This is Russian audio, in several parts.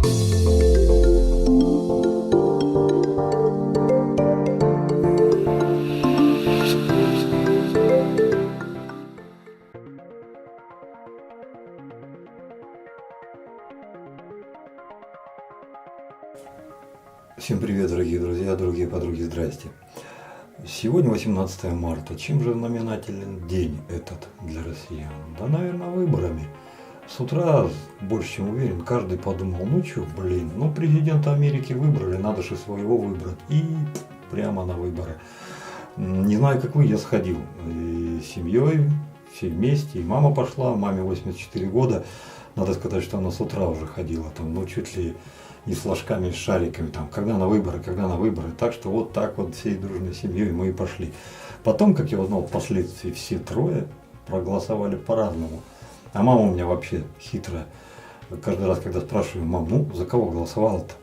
Всем привет, дорогие друзья, дорогие подруги, здрасте. Сегодня 18 марта. Чем же знаменателен день этот для россиян? Да, наверное, выборами. С утра, больше чем уверен, каждый подумал, ну чё, блин, ну президента Америки выбрали, надо же своего выбрать. И прямо на выборы. Не знаю, как вы, я сходил. И с семьей, все вместе, и мама пошла, маме 84 года. Надо сказать, что она с утра уже ходила, там, ну чуть ли не с флажками, с шариками, там, когда на выборы. Так что вот так вот всей дружной семьей мы и пошли. Потом, как я узнал, впоследствии все трое проголосовали по-разному. А мама у меня вообще хитрая. Каждый раз, когда спрашиваю, мам, ну за кого голосовала-то?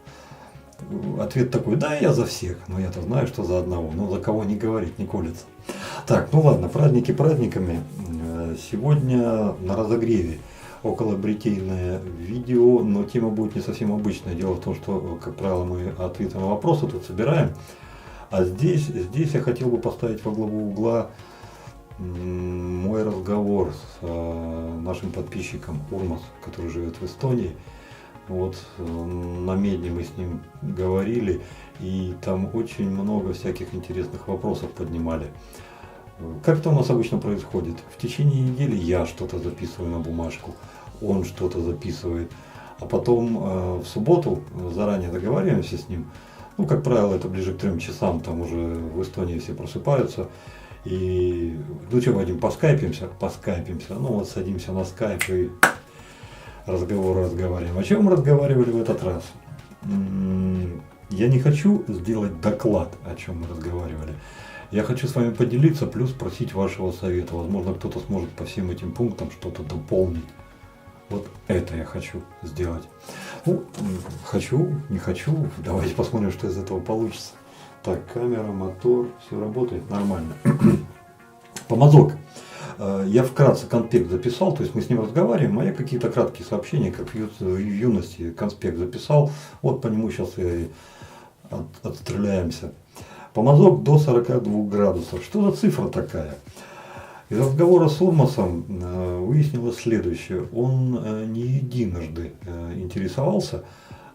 Ответ такой, да, я за всех. Но я-то знаю, что за одного. Но за кого не говорить, не колется. Так, ну ладно, праздники праздниками. Сегодня на разогреве околобретейное видео, но тема будет не совсем обычная. Дело в том, что, как правило, мы ответы на вопросы тут собираем. А здесь я хотел бы поставить во главу угла мой разговор с нашим подписчиком Урмас, который живет в Эстонии. Вот на Медне мы с ним говорили, и там очень много всяких интересных вопросов поднимали. Как это у нас обычно происходит? В течение недели я что-то записываю на бумажку, он что-то записывает, а потом в субботу заранее договариваемся с ним. Ну, как правило, это ближе к 3 часам, там уже в Эстонии все просыпаются. И, ну что, Вадим, поскайпимся? Ну вот садимся на скайп и разговариваем. О чем мы разговаривали в этот раз? Я не хочу сделать доклад, о чем мы разговаривали. Я хочу с вами поделиться, плюс спросить вашего совета. Возможно, кто-то сможет по всем этим пунктам что-то дополнить. Вот это я хочу сделать. Ну, хочу, не хочу. Давайте посмотрим, что из этого получится. Так, камера, мотор, все работает нормально. Помазок. Я вкратце конспект записал, то есть мы с ним разговариваем, а я какие-то краткие сообщения, как в юности конспект записал. Вот по нему сейчас и отстреляемся. Помазок до 42 градусов. Что за цифра такая? Из разговора с Урмасом выяснилось следующее. Он не единожды интересовался,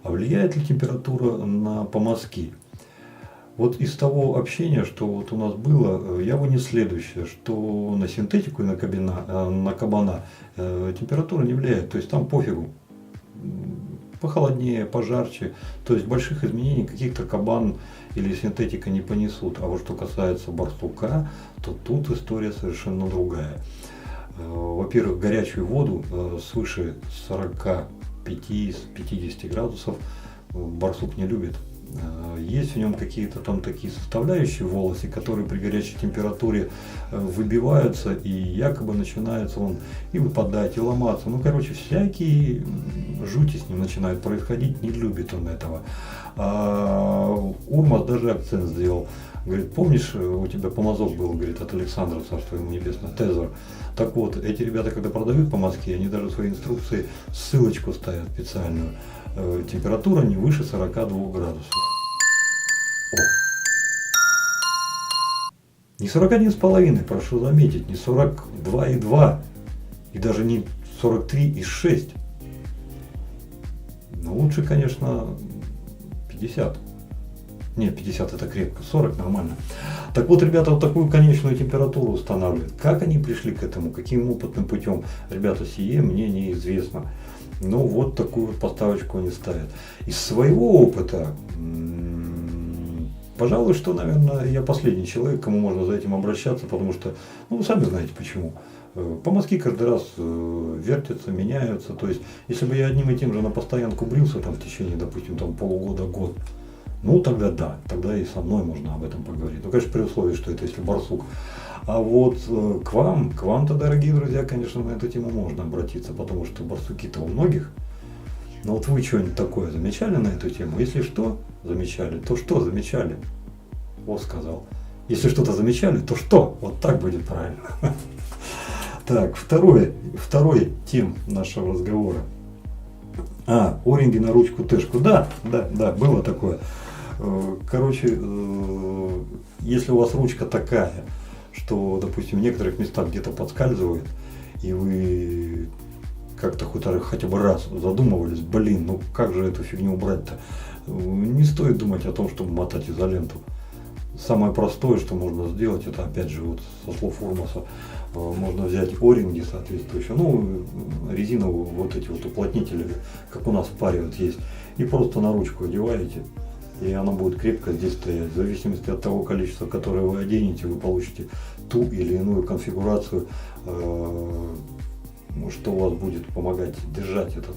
а влияет ли температура на помазки. Вот из того общения, что вот у нас было, я вынес следующее, что на синтетику и на кабана температура не влияет, то есть там пофигу. Похолоднее, пожарче, то есть больших изменений каких-то кабан или синтетика не понесут. А вот что касается барсука, то тут история совершенно другая. Во-первых, горячую воду свыше 45-50 градусов барсук не любит. Есть в нем какие-то там такие составляющие в волосе, которые при горячей температуре выбиваются, и якобы начинается он и выпадать, и ломаться. Ну, короче, всякие жути с ним начинают происходить, не любит он этого. Урмас даже акцент сделал. Говорит, помнишь, у тебя помазок был, говорит, от Александра, царство ему небесное, Тезор. Так вот, эти ребята, когда продают помазки, они даже в своей инструкции ссылочку ставят специальную. Температура не выше 42 градусов. О. Не 41,5, прошу заметить, не 42,2 и даже не 43,6. Но лучше, конечно, 50. Нет, 50 это крепко, 40 нормально. Так вот, ребята, вот такую конечную температуру устанавливают. Как они пришли к этому, каким опытным путем? Ребята, сие мне неизвестно. Но вот такую вот поставочку они ставят. Из своего опыта, пожалуй, что, наверное, я последний человек, кому можно за этим обращаться, потому что, ну, вы сами знаете почему. Помазки каждый раз вертятся, меняются. То есть, если бы я одним и тем же на постоянку брился там, в течение, допустим, там, полугода-год, ну, тогда да, тогда и со мной можно об этом поговорить. Ну, конечно, при условии, что это если барсук. А вот к вам-то, дорогие друзья, конечно, на эту тему можно обратиться, потому что барсуки-то у многих. Но вот вы что-нибудь такое замечали на эту тему? Если что замечали, то что замечали? Вот сказал. Если что-то замечали, то что? Вот так будет правильно. Так, второй тем нашего разговора. Оринги на ручку Тэшку. Да, было такое. Короче, если у вас ручка такая, что, допустим, в некоторых местах где-то подскальзывает, и вы как-то хотя бы раз задумывались, блин, ну как же эту фигню убрать-то? Не стоит думать о том, чтобы мотать изоленту. Самое простое, что можно сделать, это опять же вот со слов Урмаса, можно взять оринги соответствующие, ну резиновые вот эти вот уплотнители, как у нас в паре вот есть, и просто на ручку одеваете, и она будет крепко здесь стоять. В зависимости от того количества, которое вы оденете, вы получите ту или иную конфигурацию, что у вас будет помогать держать эту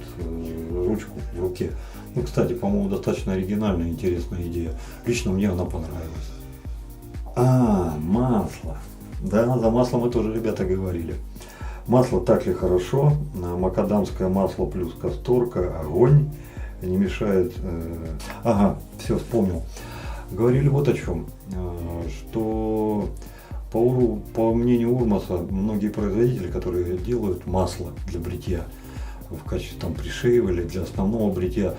ручку в руке. Ну, кстати, по-моему, достаточно оригинальная, интересная идея. Лично мне она понравилась. Масло. Да, за масло мы тоже, ребята, говорили. Масло так ли хорошо. Макадамское масло плюс касторка. Огонь. Не мешает. Все, вспомнил. Говорили вот о чем. Что по мнению Урмаса, многие производители, которые делают масло для бритья в качестве там пришеива или для основного бритья,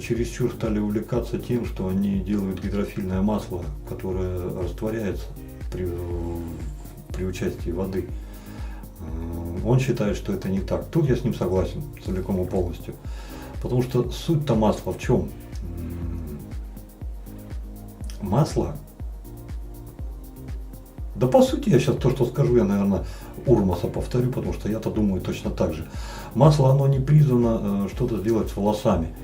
чересчур стали увлекаться тем, что они делают гидрофильное масло, которое растворяется при участии воды. Он считает, что это не так. Тут я с ним согласен целиком и полностью. Потому что суть-то масла в чем? Масло. Да по сути я сейчас то, что скажу, я, наверное, Урмаса повторю, потому что я-то думаю точно так же. Масло, оно не призвано что-то сделать с волосами.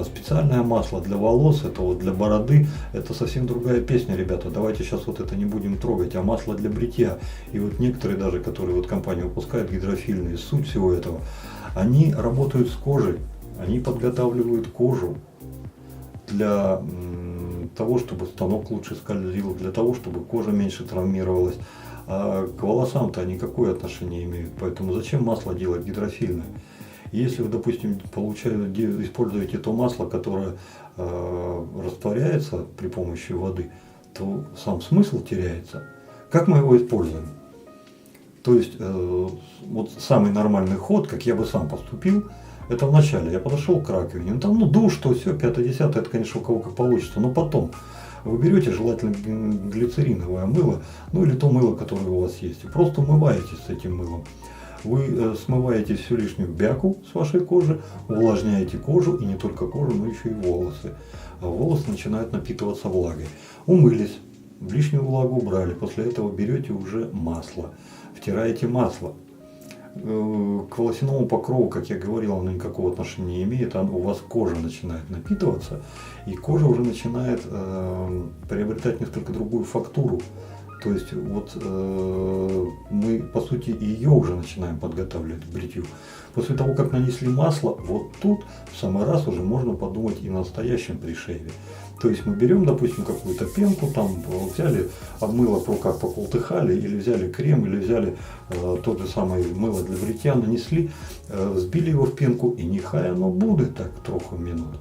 Специальное масло для волос, это вот для бороды, это совсем другая песня, ребята. Давайте сейчас вот это не будем трогать, а масло для бритья. И вот некоторые даже, которые вот компания выпускает гидрофильные, суть всего этого, они работают с кожей, они подготавливают кожу для того, чтобы станок лучше скользил, для того, чтобы кожа меньше травмировалась. А к волосам-то они какое отношение имеют? Поэтому зачем масло делать гидрофильное? Если вы, допустим, используете то масло, которое растворяется при помощи воды, то сам смысл теряется. Как мы его используем? То есть, вот самый нормальный ход, как я бы сам поступил, это вначале я подошел к раковине, там душ, то все, 5-10, это, конечно, у кого как получится, но потом вы берете желательно глицериновое мыло, ну или то мыло, которое у вас есть, и просто умываетесь с этим мылом. Вы смываете всю лишнюю бяку с вашей кожи, увлажняете кожу, и не только кожу, но еще и волосы. А волосы начинают напитываться влагой. Умылись, лишнюю влагу убрали, после этого берете уже масло, втираете масло. К волосяному покрову, как я говорил, оно никакого отношения не имеет, у вас кожа начинает напитываться, и кожа уже начинает приобретать несколько другую фактуру. То есть вот мы по сути ее уже начинаем подготавливать к бритью. После того, как нанесли масло, вот тут в самый раз уже можно подумать и на настоящем пришейве. То есть мы берем, допустим, какую-то пенку, там взяли мыло в руках, поколтыхали, или взяли крем, или взяли тот же самый мыло для бритья, нанесли, сбили его в пенку, и нехай оно будет так троху минут.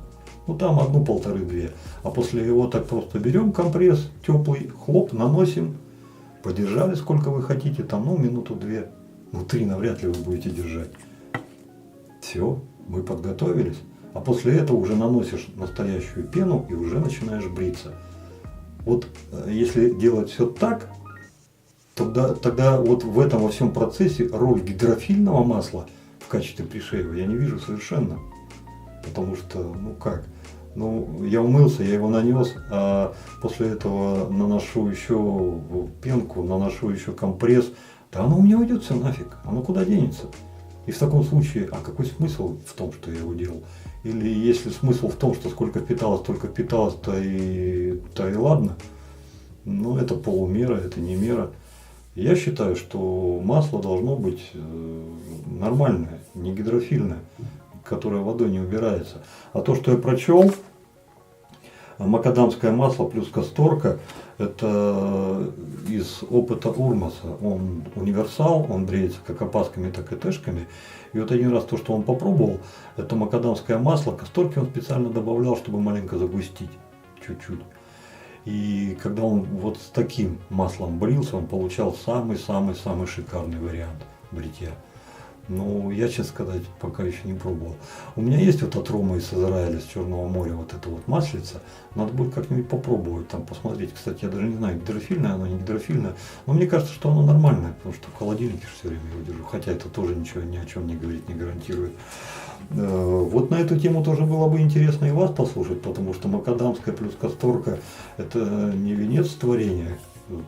Ну там 1-1,5-2. А после его так просто берем компресс теплый, хлоп, наносим, подержали сколько вы хотите, там, ну, минуту-2, ну, 3 навряд ли вы будете держать. Все, мы подготовились. А после этого уже наносишь настоящую пену и уже начинаешь бриться. Вот если делать все так, тогда вот в этом во всем процессе роль гидрофильного масла в качестве пришейва я не вижу совершенно. Потому что, ну как, ну я умылся, я его нанес, а после этого наношу еще пенку, наношу еще компресс, да оно у меня уйдет все нафиг, оно куда денется? И в таком случае, а какой смысл в том, что я его делал? Или если смысл в том, что сколько впиталось, столько впиталось, то и ладно. Но это полумера, это не мера. Я считаю, что масло должно быть нормальное, не гидрофильное, которое водой не убирается. А то, что я прочел, макадамское масло плюс касторка, это из опыта Урмаса. Он универсал, он бреется как опасками, так и тэшками. И вот один раз то, что он попробовал, это макадамское масло, касторки он специально добавлял, чтобы маленько загустить, чуть-чуть. И когда он вот с таким маслом брился, он получал самый-самый-самый шикарный вариант бритья. Ну, я, честно сказать, пока еще не пробовал. У меня есть вот от Рома из Израиля, с Черного моря, вот это вот маслица. Надо будет как-нибудь попробовать, там посмотреть. Кстати, я даже не знаю, гидрофильное оно, не гидрофильное. Но мне кажется, что оно нормальное, потому что в холодильнике все время его держу. Хотя это тоже ничего ни о чем не говорит, не гарантирует. Вот на эту тему тоже было бы интересно и вас послушать, потому что макадамская плюс касторка – это не венец творения.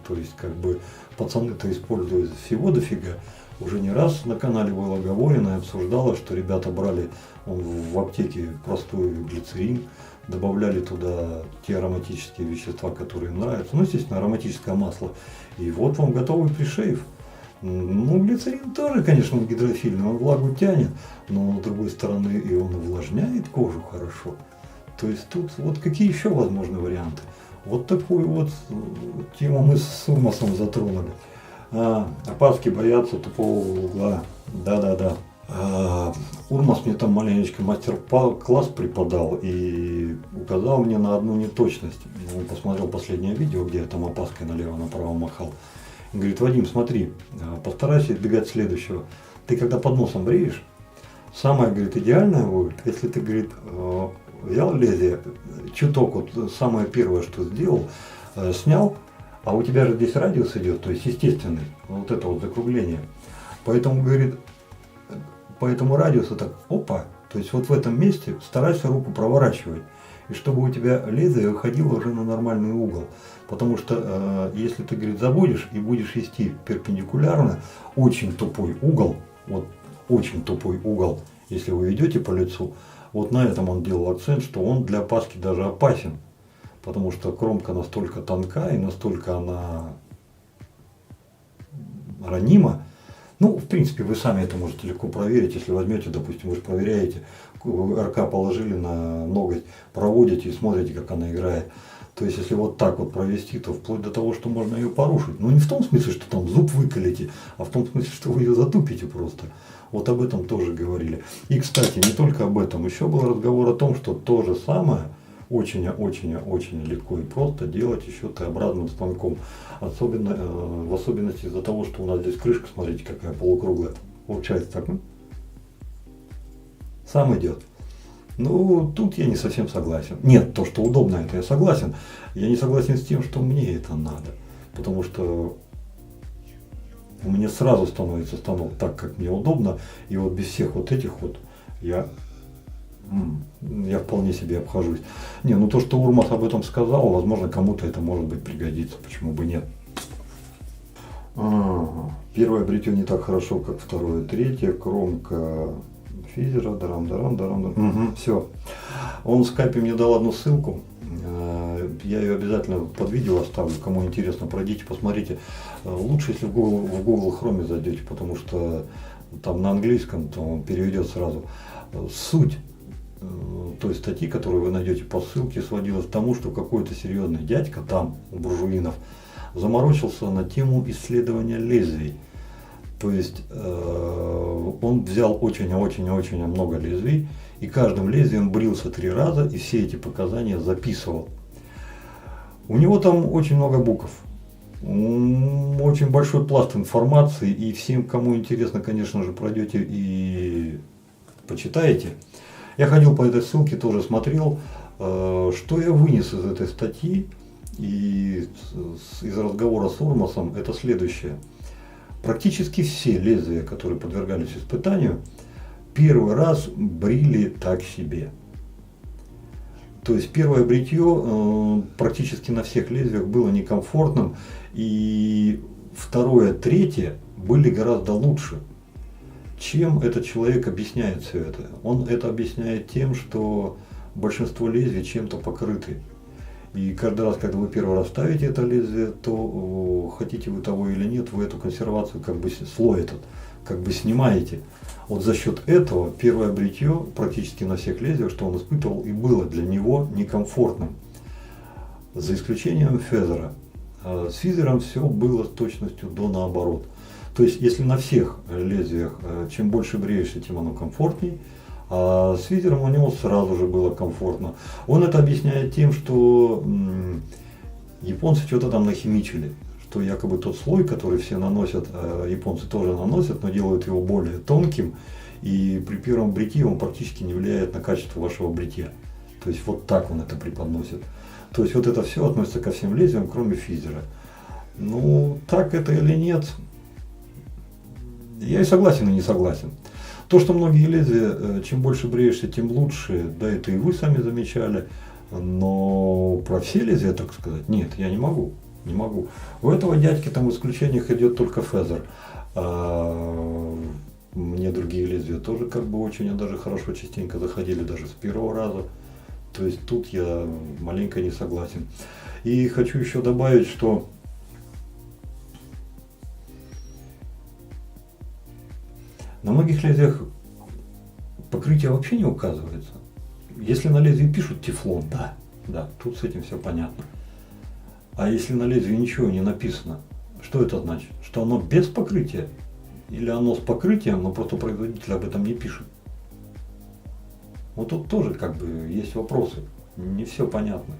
То есть, как бы, пацаны-то используют всего дофига. Уже не раз на канале было говорено и обсуждалось, что ребята брали в аптеке простой глицерин, добавляли туда те ароматические вещества, которые им нравятся. Ну, естественно, ароматическое масло. И вот вам готовый пришейв. Ну, глицерин тоже, конечно, он гидрофильный, он влагу тянет, но с другой стороны и он увлажняет кожу хорошо. То есть тут вот какие еще возможны варианты? Вот такую вот тему мы с Урмасом затронули. Опаски боятся тупого угла. Да-да-да. Урмас мне там маленечко мастер-класс преподал и указал мне на одну неточность. Он посмотрел последнее видео, где я там опаской налево-направо махал. Он говорит: Вадим, смотри, постарайся избегать следующего. Ты когда под носом бреешь, самое, говорит, идеальное будет, если ты, говорит, взял лезвие, чуток, вот самое первое, что сделал, снял, а у тебя же здесь радиус идет, то есть естественный, вот это вот закругление. Поэтому, говорит, по этому радиусу так, опа, то есть вот в этом месте старайся руку проворачивать. И чтобы у тебя лезвие выходило уже на нормальный угол. Потому что если ты, говорит, забудешь и будешь вести перпендикулярно, очень тупой угол, вот очень тупой угол, если вы ведете по лицу, вот на этом он делал акцент, что он для опаски даже опасен. Потому что кромка настолько тонка и настолько она ранима. Ну, в принципе, вы сами это можете легко проверить, если возьмете, допустим, вы же проверяете, РК положили на ноготь, проводите и смотрите, как она играет. То есть, если вот так вот провести, то вплоть до того, что можно ее порушить. Ну, не в том смысле, что там зуб выколите, а в том смысле, что вы ее затупите просто. Вот об этом тоже говорили. И, кстати, не только об этом. Еще был разговор о том, что то же самое очень легко и просто делать еще Т-образным станком. Особенно, в особенности из-за того, что у нас здесь крышка, смотрите, какая полукруглая. Получается так, ну? Сам идет. Ну, тут я не совсем согласен. Нет, то, что удобно, это я согласен. Я не согласен с тем, что мне это надо. Потому что у меня сразу становится станок так, как мне удобно. И вот без всех вот этих вот я вполне себе обхожусь. Не, ну то, что Урмас об этом сказал, возможно, кому-то это может быть пригодится. Почему бы нет? Первое бритье не так хорошо, как второе, третье. Кромка физера, дарам. Все. Он в скайпе мне дал одну ссылку. Я ее обязательно под видео оставлю. Кому интересно, пройдите, посмотрите. Лучше, если в Google Chrome зайдете, потому что там на английском, то он переведет сразу. Суть той статьи, которую вы найдете по ссылке, сводилась к тому, что какой-то серьезный дядька там, у буржуинов, заморочился на тему исследования лезвий. То есть он взял очень много лезвий, и каждым лезвием брился 3 раза, и все эти показания записывал. У него там очень много букв, очень большой пласт информации, и всем, кому интересно, конечно же, пройдете и почитаете. Я ходил по этой ссылке, тоже смотрел, что я вынес из этой статьи и из разговора с Урмасом, это следующее. Практически все лезвия, которые подвергались испытанию, первый раз брили так себе. То есть первое бритье практически на всех лезвиях было некомфортным, и второе, третье были гораздо лучше. Чем этот человек объясняет все это? Он это объясняет тем, что большинство лезвий чем-то покрыты. И каждый раз, когда вы первый раз ставите это лезвие, то хотите вы того или нет, вы эту консервацию, как бы слой этот, как бы снимаете. Вот за счет этого первое бритье практически на всех лезвиях, что он испытывал, и было для него некомфортным. За исключением фезера. С физером все было с точностью до наоборот. То есть, если на всех лезвиях, чем больше бреешься, тем оно комфортней, а с физером у него сразу же было комфортно. Он это объясняет тем, что японцы что-то там нахимичили, что якобы тот слой, который все наносят, японцы тоже наносят, но делают его более тонким, и при первом бритье он практически не влияет на качество вашего бритья. То есть вот так он это преподносит. То есть вот это все относится ко всем лезвиям, кроме физера. Ну, так это или нет, я и согласен, и не согласен. То, что многие лезвия, чем больше бреешься, тем лучше, да это и вы сами замечали, но про все лезвия, так сказать, нет, я не могу. Не могу. У этого дядьки там в исключениях идет только фезер. Мне другие лезвия тоже как бы очень, а даже хорошо частенько заходили, даже с первого раза. То есть тут я маленько не согласен. И хочу еще добавить, что на многих лезвиях покрытие вообще не указывается. Если на лезвии пишут тефлон, да, тут с этим все понятно. А если на лезвии ничего не написано, что это значит? Что оно без покрытия? Или оно с покрытием, но просто производитель об этом не пишет? Вот тут тоже как бы есть вопросы. Не все понятно.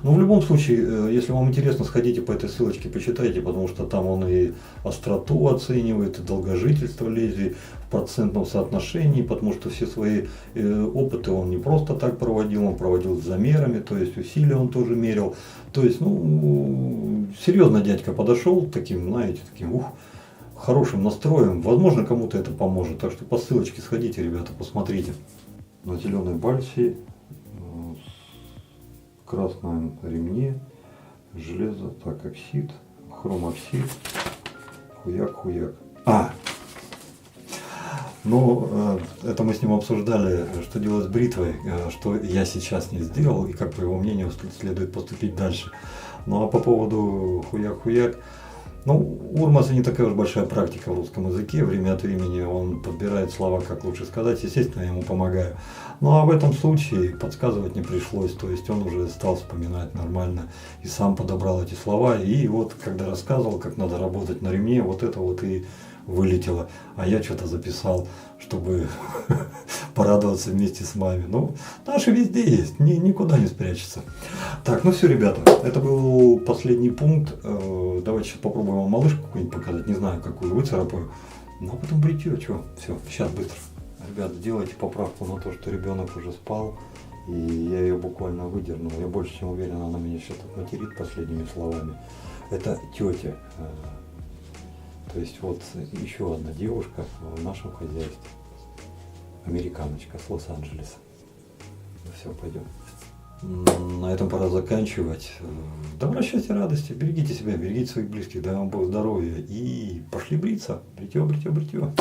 Но в любом случае, если вам интересно, сходите по этой ссылочке, почитайте, потому что там он и остроту оценивает, и долгожительство лезвий в процентном соотношении, потому что все свои опыты он не просто так проводил, он проводил с замерами, то есть усилия он тоже мерил. То есть, ну, серьезно дядька подошел таким, знаете, таким, хорошим настроем. Возможно, кому-то это поможет. Так что по ссылочке сходите, ребята, посмотрите. На зеленой бальсе, красном ремне, железо, так, оксид, хромоксид, хуяк. Ну, это мы с ним обсуждали, что делать с бритвой, что я сейчас не сделал, и как по его мнению следует поступить дальше. Ну, а по поводу хуяк, ну, у Урмаса не такая уж большая практика в русском языке, время от времени он подбирает слова, как лучше сказать, естественно, я ему помогаю. Ну, а в этом случае подсказывать не пришлось, то есть он уже стал вспоминать нормально и сам подобрал эти слова, и вот, когда рассказывал, как надо работать на ремне, вот это вот и вылетело, а я что-то записал, чтобы порадоваться вместе с вами. Ну, наши везде есть, никуда не спрячется. Так, ну все, ребята, это был последний пункт. Давайте сейчас попробуем вам малышку какую-нибудь показать, не знаю, какую выцарапаю. Ну, а потом бритье, что, все, сейчас быстро. Ребят, сделайте поправку на то, что ребенок уже спал, и я ее буквально выдернул. Я больше чем уверен, она меня сейчас материт последними словами. Это тетя. То есть вот еще одна девушка в нашем хозяйстве. Американочка с Лос-Анджелеса. Ну все, пойдем. На этом пора заканчивать. Добра, счастья, радости. Берегите себя, берегите своих близких. Дай вам Бог здоровья. И пошли бриться. Бритье.